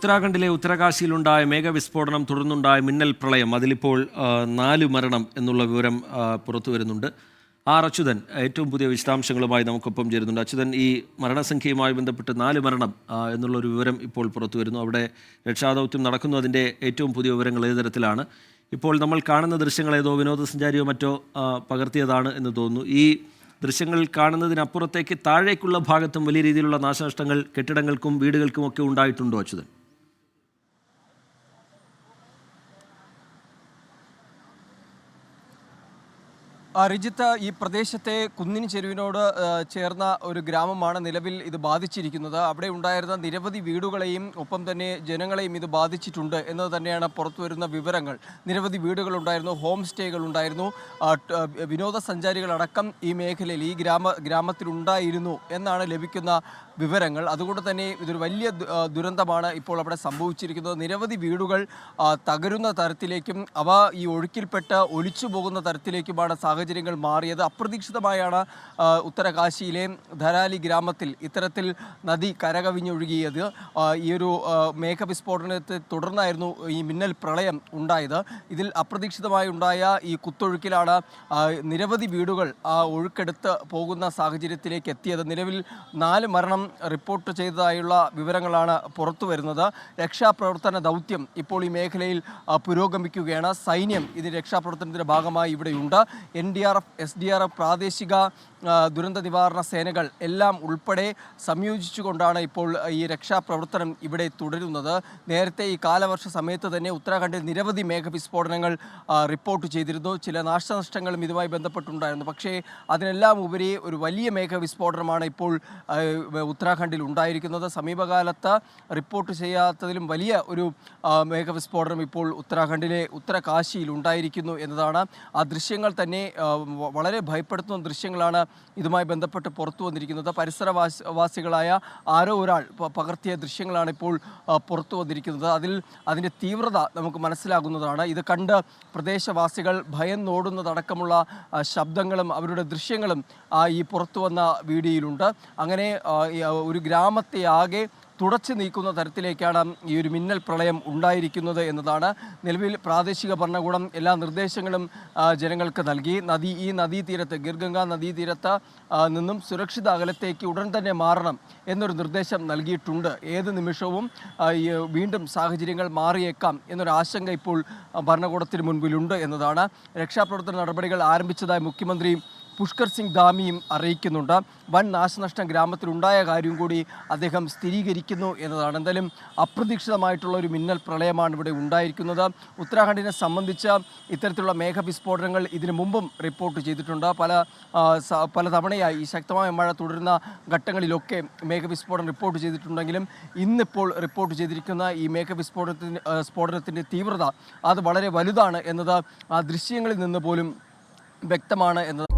ഉത്തരാഖണ്ഡിലെ ഉത്തരകാശിയിലുണ്ടായ മേഘവിസ്ഫോടനം തുടർന്നുണ്ടായ മിന്നൽ പ്രളയം അതിലിപ്പോൾ 4 മരണം എന്നുള്ള വിവരം പുറത്തു വരുന്നുണ്ട്. അച്യുതൻ ഏറ്റവും പുതിയ വിശദാംശങ്ങളുമായി നമുക്കൊപ്പം ചേരുന്നുണ്ട്. അച്യുതൻ, ഈ മരണസംഖ്യയുമായി ബന്ധപ്പെട്ട് 4 മരണം എന്നുള്ളൊരു വിവരം ഇപ്പോൾ പുറത്തു വരുന്നു. അവിടെ രക്ഷാദൗത്യം നടക്കുന്നു. അതിൻ്റെ ഏറ്റവും പുതിയ വിവരങ്ങൾ ഏത് തരത്തിലാണ്? ഇപ്പോൾ നമ്മൾ കാണുന്ന ദൃശ്യങ്ങൾ ഏതോ വിനോദസഞ്ചാരിയോ മറ്റോ പകർത്തിയതാണ് എന്ന് തോന്നുന്നു. ഈ ദൃശ്യങ്ങൾ കാണുന്നതിനപ്പുറത്തേക്ക് താഴേക്കുള്ള ഭാഗത്തും വലിയ രീതിയിലുള്ള നാശനഷ്ടങ്ങൾ കെട്ടിടങ്ങൾക്കും വീടുകൾക്കും ഒക്കെ ഉണ്ടായിട്ടുണ്ടോ അച്യുതൻ? റിജിത്ത്, ഈ പ്രദേശത്തെ കുന്നിൻ ചെരുവിനോട് ചേർന്ന ഒരു ഗ്രാമമാണ് നിലവിൽ ഇത് ബാധിച്ചിരിക്കുന്നത്. അവിടെ ഉണ്ടായിരുന്ന നിരവധി വീടുകളെയും ഒപ്പം തന്നെ ജനങ്ങളെയും ഇത് ബാധിച്ചിട്ടുണ്ട് എന്നത് തന്നെയാണ് പുറത്തുവരുന്ന വിവരങ്ങൾ. നിരവധി വീടുകളുണ്ടായിരുന്നു, ഹോം സ്റ്റേകൾ ഉണ്ടായിരുന്നു, വിനോദസഞ്ചാരികളടക്കം ഈ മേഖലയിൽ ഈ ഗ്രാമത്തിലുണ്ടായിരുന്നു എന്നാണ് ലഭിക്കുന്ന വിവരങ്ങൾ. അതുകൊണ്ട് തന്നെ ഇതൊരു വലിയ ദുരന്തമാണ് ഇപ്പോൾ അവിടെ സംഭവിച്ചിരിക്കുന്നത്. നിരവധി വീടുകൾ തകരുന്ന തരത്തിലേക്കും അവ ഈ ഒഴുക്കിൽപ്പെട്ട് ഒലിച്ചു പോകുന്ന തരത്തിലേക്കുമാണ് സാഹചര്യങ്ങൾ മാറിയത്. അപ്രതീക്ഷിതമായാണ് ഉത്തരകാശിയിലെ ധരാലി ഗ്രാമത്തിൽ ഇത്തരത്തിൽ നദി കരകവിഞ്ഞൊഴുകിയത്. ഈ ഒരു മേഘവിസ്ഫോടനത്തെ തുടർന്നായിരുന്നു ഈ മിന്നൽ പ്രളയം ഉണ്ടായത്. ഇതിൽ അപ്രതീക്ഷിതമായി ഉണ്ടായ ഈ കുത്തൊഴുക്കിലാണ് നിരവധി വീടുകൾ ഒഴുക്കെടുത്ത് പോകുന്ന സാഹചര്യത്തിലേക്ക് എത്തിയത്. നിലവിൽ 4 മരണം റിപ്പോർട്ട് ചെയ്തതായുള്ള വിവരങ്ങളാണ് പുറത്തു വരുന്നത്. രക്ഷാപ്രവർത്തന ദൗത്യം ഇപ്പോൾ ഈ മേഖലയിൽ പുരോഗമിക്കുകയാണ്. സൈന്യം ഇതിന് രക്ഷാപ്രവർത്തനത്തിൻ്റെ ഭാഗമായി ഇവിടെയുണ്ട്. NDRF, SDRF, പ്രാദേശിക ദുരന്ത നിവാരണ സേനകൾ എല്ലാം ഉൾപ്പെടെ സംയോജിച്ചുകൊണ്ടാണ് ഇപ്പോൾ ഈ രക്ഷാപ്രവർത്തനം ഇവിടെ തുടരുന്നത്. നേരത്തെ ഈ കാലവർഷ സമയത്ത് തന്നെ ഉത്തരാഖണ്ഡിൽ നിരവധി മേഘവിസ്ഫോടനങ്ങൾ റിപ്പോർട്ട് ചെയ്തിരുന്നു. ചില നാശനഷ്ടങ്ങളും ഇതുമായി ബന്ധപ്പെട്ടുണ്ടായിരുന്നു. പക്ഷേ അതിനെല്ലാം ഉപരി ഒരു വലിയ മേഘവിസ്ഫോടനമാണ് ഇപ്പോൾ ഉത്തരാഖണ്ഡിൽ ഉണ്ടായിരിക്കുന്നത്. സമീപകാലത്ത് റിപ്പോർട്ട് ചെയ്യാത്തതിലും വലിയ ഒരു മേഘവിസ്ഫോടനം ഇപ്പോൾ ഉത്തരാഖണ്ഡിലെ ഉത്തരകാശിയിൽ ഉണ്ടായിരിക്കുന്നു എന്നതാണ്. ആ ദൃശ്യങ്ങൾ തന്നെ വളരെ ഭയപ്പെടുത്തുന്ന ദൃശ്യങ്ങളാണ് ഇതുമായി ബന്ധപ്പെട്ട് പുറത്തു വന്നിരിക്കുന്നത്. പരിസരവാസികളായ ആരോ ഒരാൾ പകർത്തിയ ദൃശ്യങ്ങളാണ് ഇപ്പോൾ പുറത്തു വന്നിരിക്കുന്നത്. അതിൻ്റെ തീവ്രത നമുക്ക് മനസ്സിലാകുന്നതാണ്. ഇത് കണ്ട് പ്രദേശവാസികൾ ഭയന്നോടുന്നതടക്കമുള്ള ശബ്ദങ്ങളും അവരുടെ ദൃശ്യങ്ങളും ഈ പുറത്തു വന്ന വീഡിയോയിലുണ്ട്. അങ്ങനെ ഒരു ഗ്രാമത്തെ ആകെ തുടച്ചു നീക്കുന്ന തരത്തിലേക്കാണ് ഈ ഒരു മിന്നൽ പ്രളയം ഉണ്ടായിരിക്കുന്നത് എന്നതാണ്. നിലവിൽ പ്രാദേശിക ഭരണകൂടം എല്ലാ നിർദ്ദേശങ്ങളും ജനങ്ങൾക്ക് നൽകി. ഈ നദീതീരത്ത്, ഗിർഗംഗ നദീതീരത്ത് നിന്നും സുരക്ഷിത അകലത്തേക്ക് ഉടൻ തന്നെ മാറണം എന്നൊരു നിർദ്ദേശം നൽകിയിട്ടുണ്ട്. ഏത് നിമിഷവും വീണ്ടും സാഹചര്യങ്ങൾ മാറിയേക്കാം എന്നൊരു ആശങ്ക ഇപ്പോൾ ഭരണകൂടത്തിന് മുൻപിലുണ്ട് എന്നതാണ്. രക്ഷാപ്രവർത്തന നടപടികൾ ആരംഭിച്ചതായി മുഖ്യമന്ത്രി പുഷ്കർ സിംഗ് ധാമിയും അറിയിക്കുന്നുണ്ട്. വൻ നാശനഷ്ടം ഗ്രാമത്തിലുണ്ടായ കാര്യം കൂടി അദ്ദേഹം സ്ഥിരീകരിക്കുന്നു എന്നതാണ്. എന്തായാലും അപ്രതീക്ഷിതമായിട്ടുള്ള ഒരു മിന്നൽ പ്രളയമാണ് ഇവിടെ ഉണ്ടായിരിക്കുന്നത്. ഉത്തരാഖണ്ഡിനെ സംബന്ധിച്ച് ഇത്തരത്തിലുള്ള മേഘവിസ്ഫോടനങ്ങൾ ഇതിനു മുമ്പും റിപ്പോർട്ട് ചെയ്തിട്ടുണ്ട്. പല തവണയായി ഈ ശക്തമായ മഴ തുടരുന്ന ഘട്ടങ്ങളിലൊക്കെ മേഘവിസ്ഫോടനം റിപ്പോർട്ട് ചെയ്തിട്ടുണ്ടെങ്കിലും ഇന്നിപ്പോൾ റിപ്പോർട്ട് ചെയ്തിരിക്കുന്ന ഈ മേഘവിസ്ഫോടനത്തിൻ്റെ തീവ്രത അത് വളരെ വലുതാണ് എന്നത് ആ ദൃശ്യങ്ങളിൽ നിന്ന് പോലും വ്യക്തമാണ് എന്നത്